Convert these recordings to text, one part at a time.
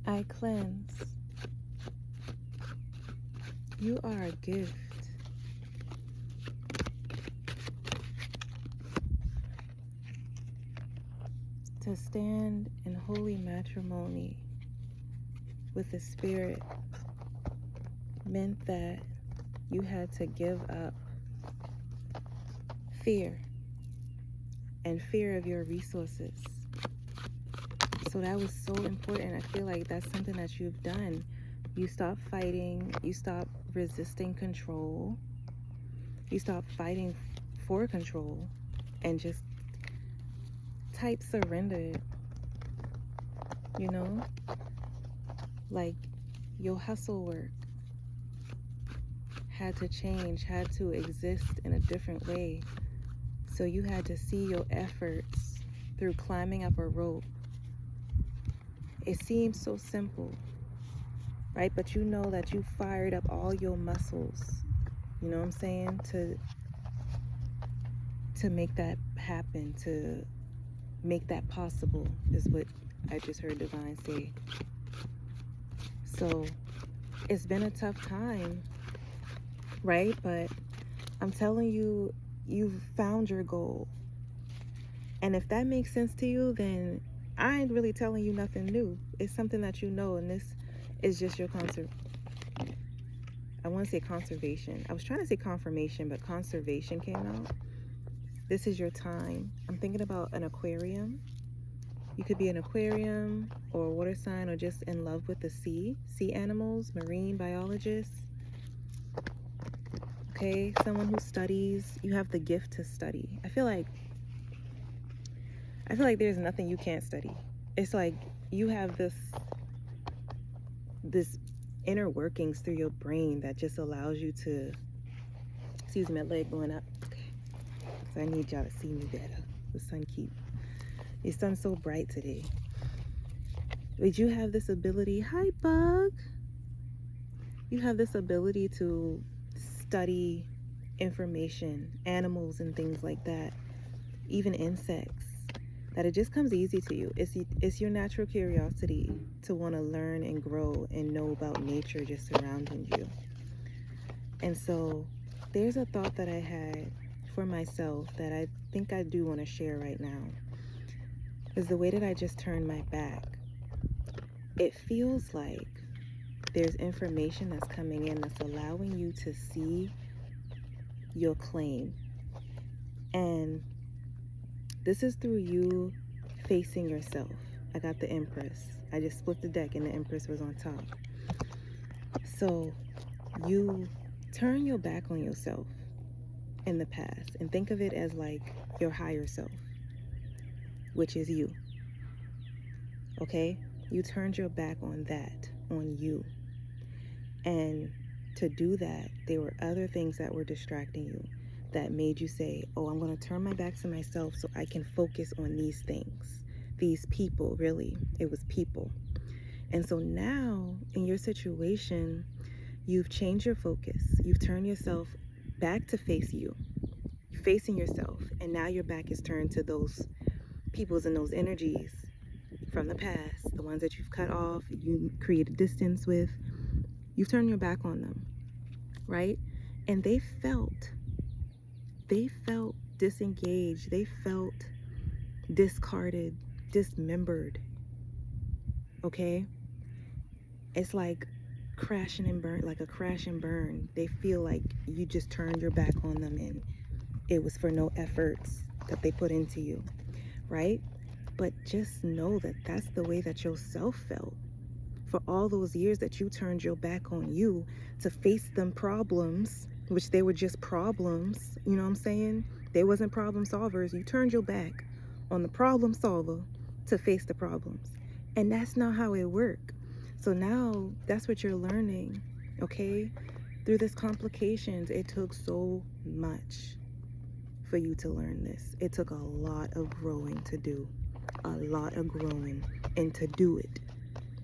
I cleanse. You are a gift. To stand in holy matrimony with the Spirit meant that you had to give up fear and fear of your resources. So that was so important. I feel like that's something that you've done. You stopped fighting. You stopped resisting control. You stopped fighting for control and just type surrendered. You know? Like your hustle work had to change, had to exist in a different way. So you had to see your efforts through climbing up a rope. It seems so simple, right? But you know that you fired up all your muscles, you know what I'm saying? To make that happen, to make that possible is what I just heard Divine say. So it's been a tough time, right? But I'm telling you, you've found your goal. And if that makes sense to you, then I ain't really telling you nothing new. It's something that you know, and this is just your I want to say conservation. I was trying to say confirmation, but conservation came out. This is your time. I'm thinking about an aquarium. You could be an aquarium or a water sign or just in love with the sea animals, marine biologists. Okay, someone who studies. You have the gift to study. I feel like there's nothing you can't study. It's like you have this inner workings through your brain that just allows you to, excuse me, my leg going up. Okay, so I need y'all to see me better. The sun's so bright today. But you have this ability, hi bug. You have this ability to study information, animals and things like that, even insects, that it just comes easy to you. It's your natural curiosity to want to learn and grow and know about nature just surrounding you. And so there's a thought that I had for myself that I think I do want to share right now. Is the way that I just turned my back. It feels like there's information that's coming in that's allowing you to see your claim. And this is through you facing yourself. I got the Empress. I just split the deck and the Empress was on top. So you turn your back on yourself in the past and think of it as like your higher self, which is you. Okay? You turned your back on that, on you. And to do that, there were other things that were distracting you that made you say, oh, I'm going to turn my back to myself so I can focus on these things. These people, really. It was people. And so now, in your situation, you've changed your focus. You've turned yourself back to face you. You're facing yourself. And now your back is turned to those peoples and those energies from the past, the ones that you've cut off, you created distance with. You've turned your back on them, right? And they felt disengaged. They felt discarded, dismembered. Okay? It's like crashing and burn, like a crash and burn. They feel like you just turned your back on them and it was for no efforts that they put into you, right? But just know that that's the way that yourself felt. For all those years that you turned your back on you to face them problems, which they were just problems, you know what I'm saying? They wasn't problem solvers. You turned your back on the problem solver to face the problems. And that's not how it worked. So now that's what you're learning, okay? Through this complications, it took so much for you to learn this. It took a lot of growing to do. A lot of growing and to do it.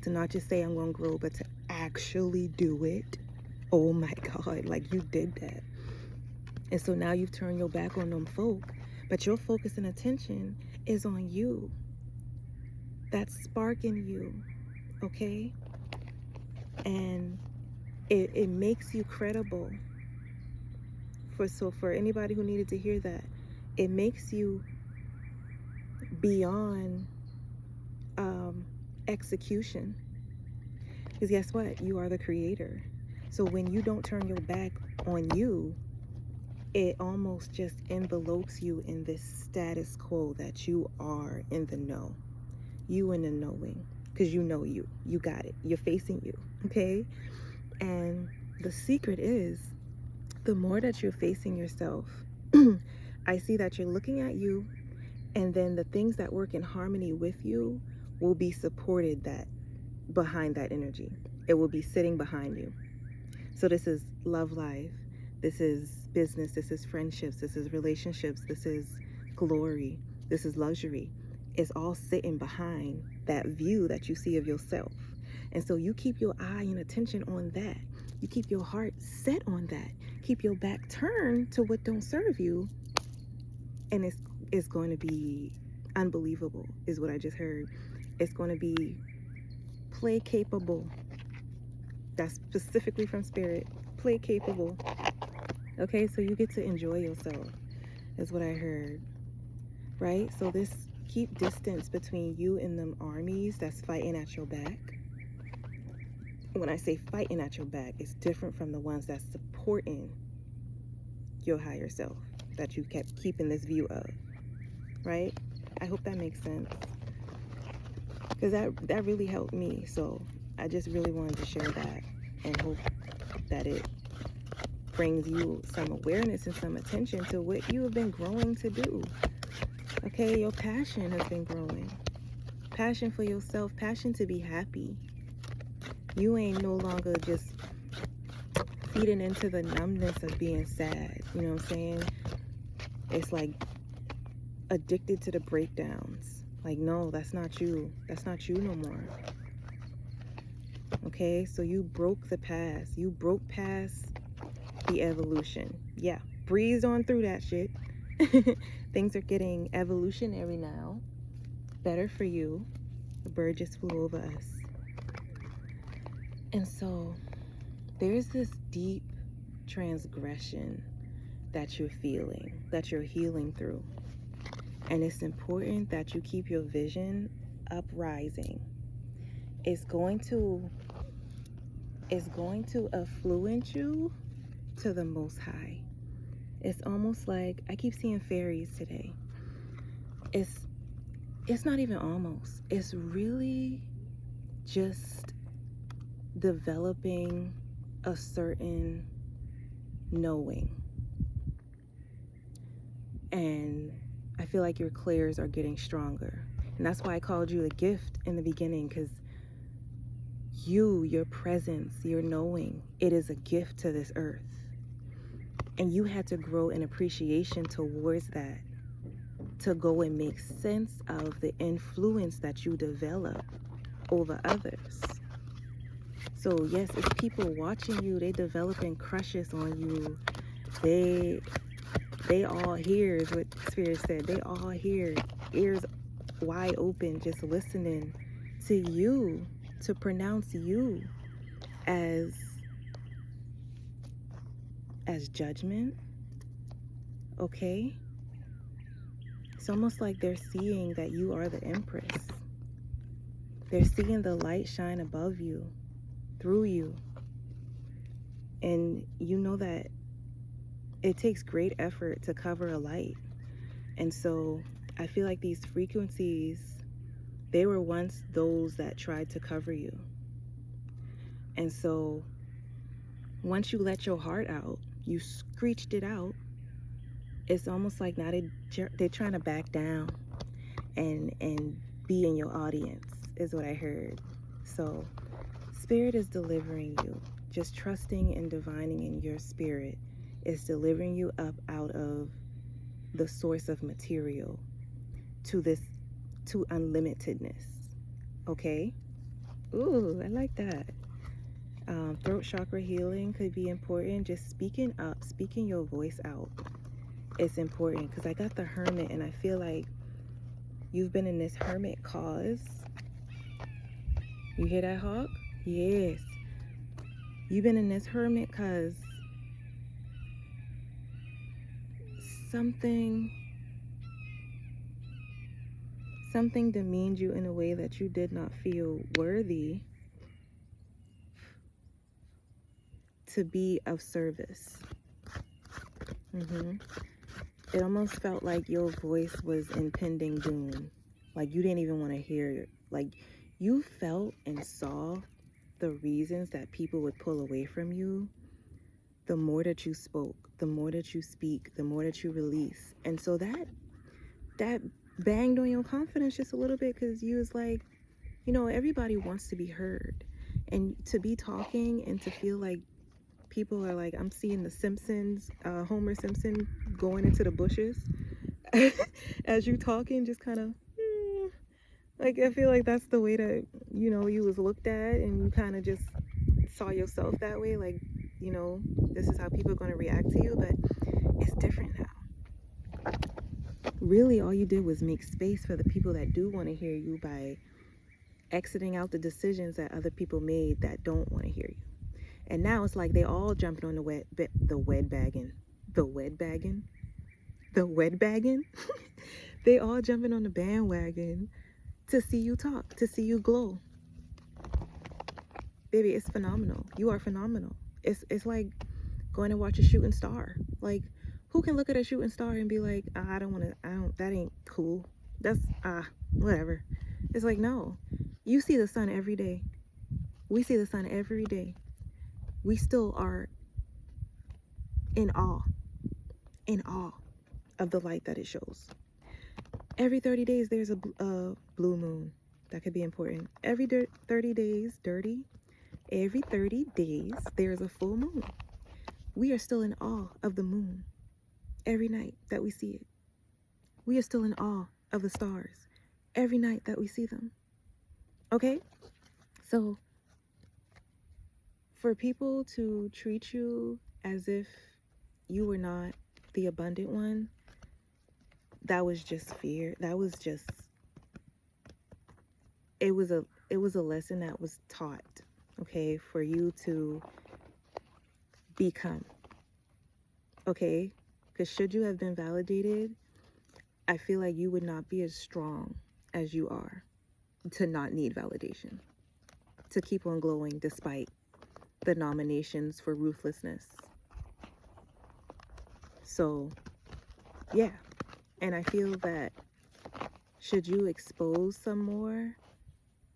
To not just say I'm going to grow, but to actually do it. Oh my God, like you did that. And so now you've turned your back on them folk, but your focus and attention is on you. That spark in you, okay? And it makes you credible. For anybody who needed to hear that, it makes you beyond execution. Because guess what? You are the creator. So when you don't turn your back on you, it almost just envelopes you in this status quo that you are in the know. You in the knowing. Because you know you. You got it. You're facing you. Okay? And the secret is, the more that you're facing yourself, I see that you're looking at you, and then the things that work in harmony with you will be supported that behind that energy. It will be sitting behind you. So this is love life, this is business, this is friendships, this is relationships, this is glory, this is luxury. It's all sitting behind that view that you see of yourself. And so you keep your eye and attention on that. You keep your heart set on that. Keep your back turned to what don't serve you. And it's going to be unbelievable, is what I just heard. It's going to be play capable. That's specifically from Spirit. Play capable. Okay, so you get to enjoy yourself, is what I heard. Right? So this, keep distance between you and them armies that's fighting at your back. When I say fighting at your back, it's different from the ones that's supporting your higher self that you kept keeping this view of. Right? I hope that makes sense. Because that really helped me. So I just really wanted to share that and hope that it brings you some awareness and some attention to what you have been growing to do. Okay, your passion has been growing. Passion for yourself, passion to be happy. You ain't no longer just feeding into the numbness of being sad. You know what I'm saying? It's like addicted to the breakdowns. Like, no, that's not you. That's not you no more. Okay, so you broke the past. You broke past the evolution. Yeah, breezed on through that shit. Things are getting evolutionary now. Better for you. The bird just flew over us. And so there's this deep transgression that you're feeling, that you're healing through. And it's important that you keep your vision uprising. It's going to affluence you to the Most High. It's almost like, I keep seeing fairies today. It's not even almost. It's really just developing a certain knowing. And I feel like your clairs are getting stronger. And that's why I called you a gift in the beginning, because your presence, your knowing, it is a gift to this earth. And you had to grow an appreciation towards that to go and make sense of the influence that you develop over others. So yes, it's people watching you, they developing crushes on you. They all hear, is what Spirit said. They all hear, ears wide open, just listening to you, to pronounce you as judgment. Okay? It's almost like they're seeing that you are the Empress. They're seeing the light shine above you, through you. And you know that it takes great effort to cover a light. And so I feel like these frequencies, they were once those that tried to cover you. And so once you let your heart out, you screeched it out, it's almost like now they're trying to back down and be in your audience, is what I heard. So Spirit is delivering you. Just trusting and divining in your spirit is delivering you up out of the source of material to unlimitedness. Okay? Ooh, I like that. Throat chakra healing could be important. Just speaking up, speaking your voice out. It's important, because I got the Hermit, and I feel like you've been in this hermit cause You hear that, Hawk? Yes. You've been in this hermit because something demeaned you in a way that you did not feel worthy to be of service. It almost felt like your voice was impending doom. Like you didn't even want to hear it. Like you felt and saw the reasons that people would pull away from you. The more that you spoke, the more that you speak, the more that you release. And so that banged on your confidence just a little bit, because you was like, you know, everybody wants to be heard. And to be talking and to feel like people are like, I'm seeing the Simpsons, Homer Simpson going into the bushes as you talking, just kind of, like, I feel like that's the way that, you know, you was looked at, and you kind of just saw yourself that way, like, you know, this is how people are going to react to you. But it's different now. Really, all you did was make space for the people that do want to hear you by exiting out the decisions that other people made that don't want to hear you. And now it's like they all jumping on the wed bagging. They all jumping on the bandwagon to see you talk, to see you glow. Baby, it's phenomenal. You are phenomenal. It's like going to watch a shooting star. Like, who can look at a shooting star and be like, that ain't cool. That's, whatever. It's like, no. You see the sun every day. We see the sun every day. We still are in awe of the light that it shows. Every 30 days, there's a blue moon. That could be important. Every 30 days, every 30 days, there's a full moon. We are still in awe of the moon every night that we see it. We are still in awe of the stars every night that we see them. Okay? So, for people to treat you as if you were not the abundant one, that was just fear. That was just, it was a lesson that was taught, okay, for you to become, okay? Because should you have been validated, I feel like you would not be as strong as you are to not need validation, to keep on glowing despite the nominations for ruthlessness. So, yeah. And I feel that should you expose some more,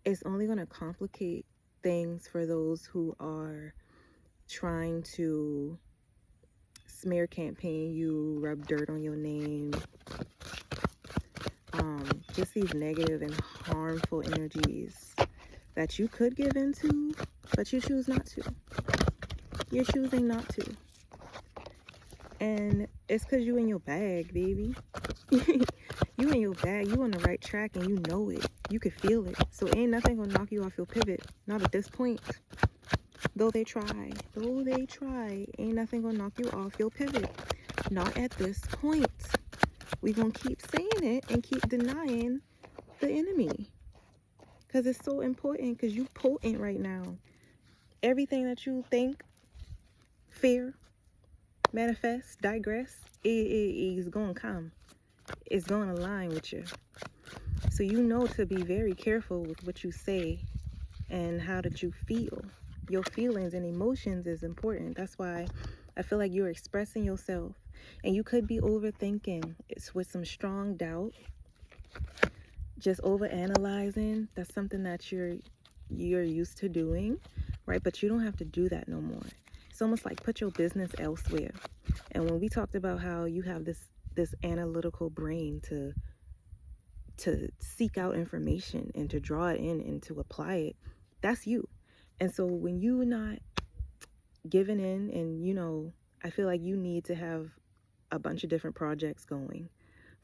it's only going to complicate things for those who are trying to smear campaign you, rub dirt on your name, just these negative and harmful energies that you could give into, but you choose not to. You're choosing not to. And it's because you in your bag, baby. You in your bag. You on the right track, and you know it. You could feel it. So ain't nothing gonna knock you off your pivot. Not at this point. Though they try, ain't nothing gonna knock you off your pivot. Not at this point. We gonna keep saying it and keep denying the enemy. Because it's so important, because you potent right now. Everything that you think, fear, manifest, digress, it is gonna come. It's gonna align with you. So you know to be very careful with what you say and how that you feel. Your feelings and emotions is important. That's why I feel like you're expressing yourself, and you could be overthinking. It's with some strong doubt, just overanalyzing. That's something that you're used to doing, right? But you don't have to do that no more. It's almost like put your business elsewhere. And when we talked about how you have this analytical brain to seek out information and to draw it in and to apply it, that's you. And so when you're not giving in, and you know, I feel like you need to have a bunch of different projects going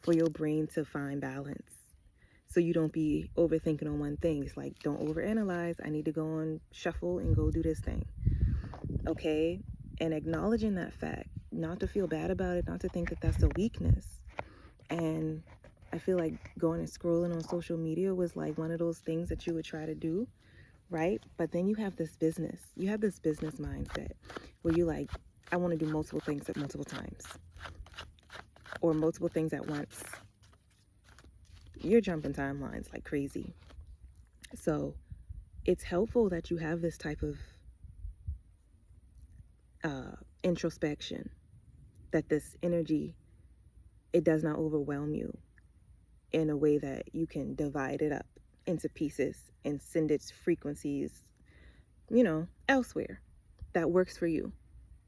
for your brain to find balance, so you don't be overthinking on one thing. It's like, don't overanalyze. I need to go on shuffle and go do this thing. Okay? And acknowledging that fact, not to feel bad about it, not to think that that's a weakness. And I feel like going and scrolling on social media was like one of those things that you would try to do right? But then you have this business. You have this business mindset where you like, I want to do multiple things at multiple times or multiple things at once. You're jumping timelines like crazy. So it's helpful that you have this type of introspection, that this energy, it does not overwhelm you in a way that you can divide it up into pieces and send its frequencies, elsewhere that works for you.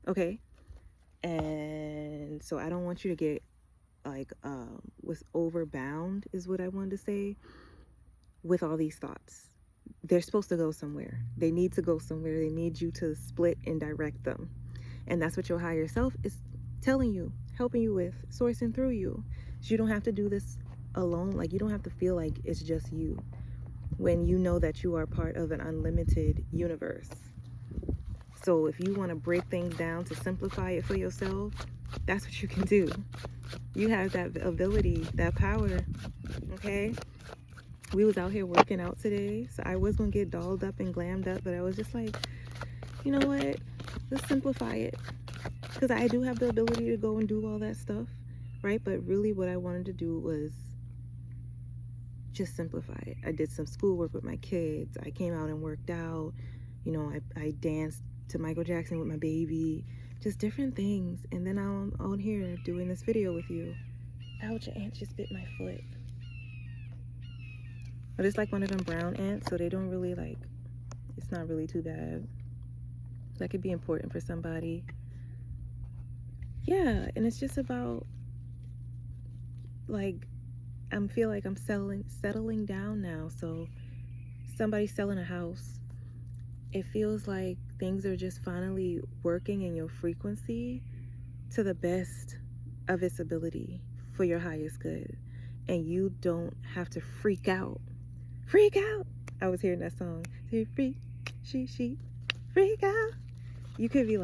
Okay. And so I don't want you to get like was overbound is what I wanted to say with all these thoughts. They're supposed to go somewhere. They need to go somewhere. They need you to split and direct them. And that's what your higher self is telling you, helping you with, sourcing through you. So you don't have to do this alone. Like, you don't have to feel like it's just you when you know that you are part of an unlimited universe. So if you want to break things down to simplify it for yourself, that's what you can do. You have that ability, that power, okay? We was out here working out today, so I was going to get dolled up and glammed up, but I was just like, you know what? Let's simplify it. Because I do have the ability to go and do all that stuff, right? But really what I wanted to do was just simplify it. I did some schoolwork with my kids. I came out and worked out. I danced to Michael Jackson with my baby. Just different things. And then I'm on here doing this video with you. Ouch, an ant just bit my foot. But it's like one of them brown ants, so they don't really it's not really too bad. That could be important for somebody. Yeah, and it's just about I feel like I'm settling down now. So somebody's selling a house. It feels like things are just finally working in your frequency to the best of its ability for your highest good. And you don't have to freak out. Freak out! I was hearing that song. Freak, she, freak out. You could be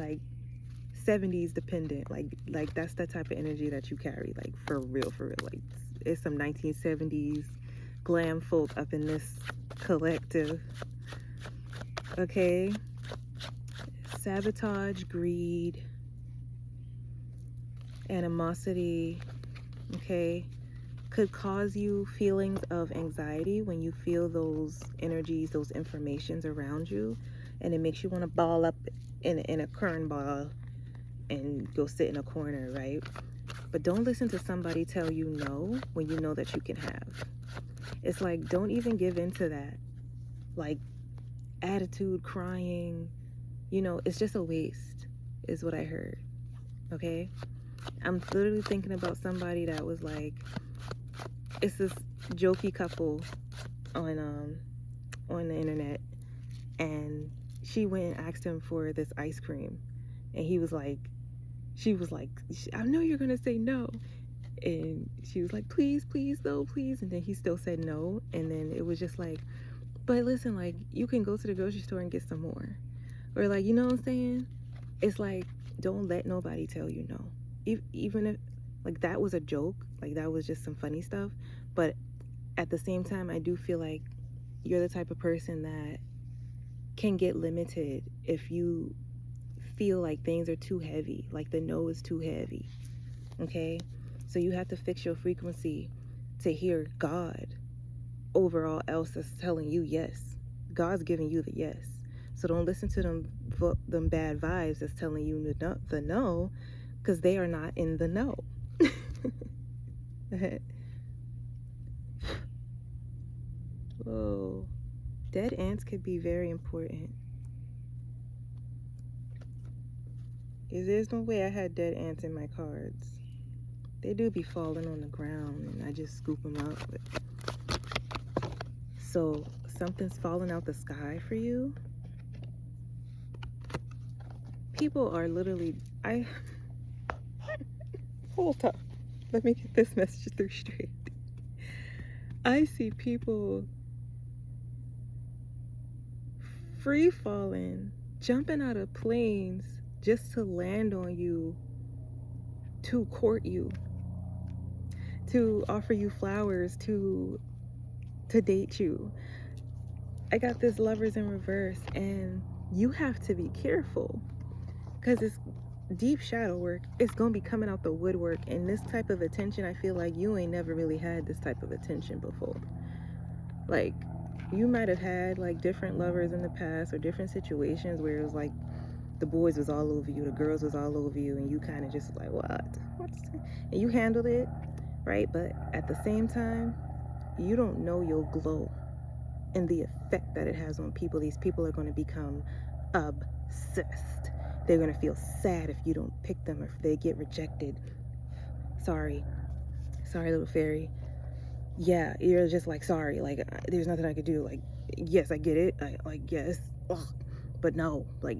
70s dependent. Like that's the type of energy that you carry. Like for real. Like it's some 1970s glam folk up in this collective. Okay. Sabotage, greed, animosity, okay, could cause you feelings of anxiety when you feel those energies, those informations around you, and it makes you want to ball up in a kern ball and go sit in a corner, right? But don't listen to somebody tell you no when you know that you can have. It's like, don't even give into that attitude, crying, it's just a waste is what I heard. Okay, I'm literally thinking about somebody that was it's this jokey couple on the internet, and she went and asked him for this ice cream, and she was like, I know you're gonna say no, and she was like, please no, please, and then he still said no, and then it was just but listen, you can go to the grocery store and get some more, or you know what I'm saying? It's don't let nobody tell you no, even if that was a joke, that was just some funny stuff. But at the same time, I do feel like you're the type of person that can get limited if you feel like things are too heavy, the no is too heavy. Okay, so you have to fix your frequency to hear God over all else that's telling you yes. God's giving you the yes. So don't listen to them bad vibes that's telling you the no, because they are not in the know. Whoa. Dead ants could be very important. There's no way I had dead ants in my cards. They do be falling on the ground and I just scoop them up. So something's falling out the sky for you. People are literally, hold up. Let me get this message through straight. I see people free falling, jumping out of planes just to land on you, to court you, to offer you flowers, to date you. I got this Lovers in reverse, and you have to be careful because it's deep shadow work. It's gonna be coming out the woodwork, and this type of attention, I feel like you ain't never really had this type of attention before. Like, you might have had like different lovers in the past or different situations where it was like the boys was all over you, the girls was all over you, and you kind of just like, what's and you handled it right. But at the same time, you don't know your glow and the effect that it has on people. These people are going to become obsessed. They're going to feel sad if you don't pick them or if they get rejected. Sorry, little fairy. Yeah, you're just like, sorry, like there's nothing I could do. Like, yes, I get it. Yes, ugh. But no, like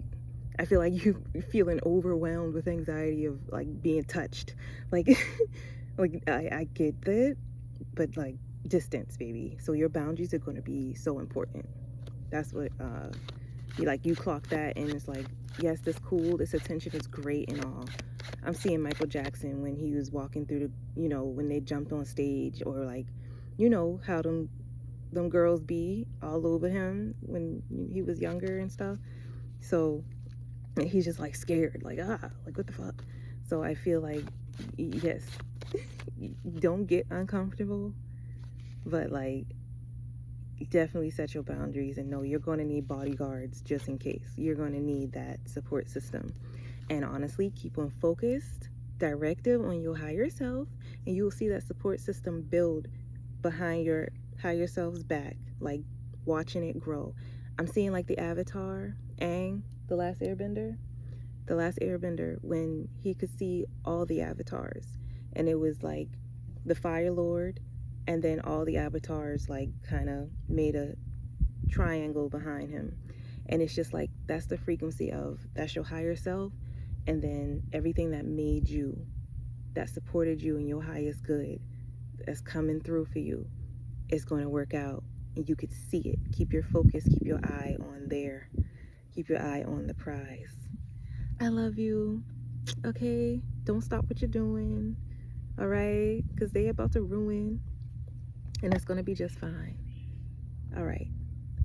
I feel like you feeling overwhelmed with anxiety of like being touched. Like like I get that, but like distance, baby. So your boundaries are going to be so important. That's what you clock that, and it's like, yes, this cool, this attention is great and all. I'm seeing Michael Jackson when he was walking through the, when they jumped on stage, or like, how them girls be all over him when he was younger and stuff. So he's just like scared, like what the fuck. So I feel like, yes, don't get uncomfortable, but like definitely set your boundaries and know you're going to need bodyguards just in case. You're going to need that support system. And honestly, keep on focused, directive on your higher self, and you'll see that support system build behind your higher self's back, like watching it grow. I'm seeing like the Avatar, Aang, the last airbender, when he could see all the avatars, and it was like the Fire Lord, and then all the avatars like kind of made a triangle behind him. And it's just like, that's the frequency of, that's your higher self, and then everything that made you, that supported you in your highest good, that's coming through for you, is going to work out, and you could see it. Keep your focus, keep your eye on there, keep your eye on the prize. I love you. Okay, don't stop what you're doing, all right, because they about to ruin, and it's going to be just fine. All right,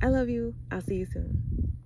I love you. I'll see you soon.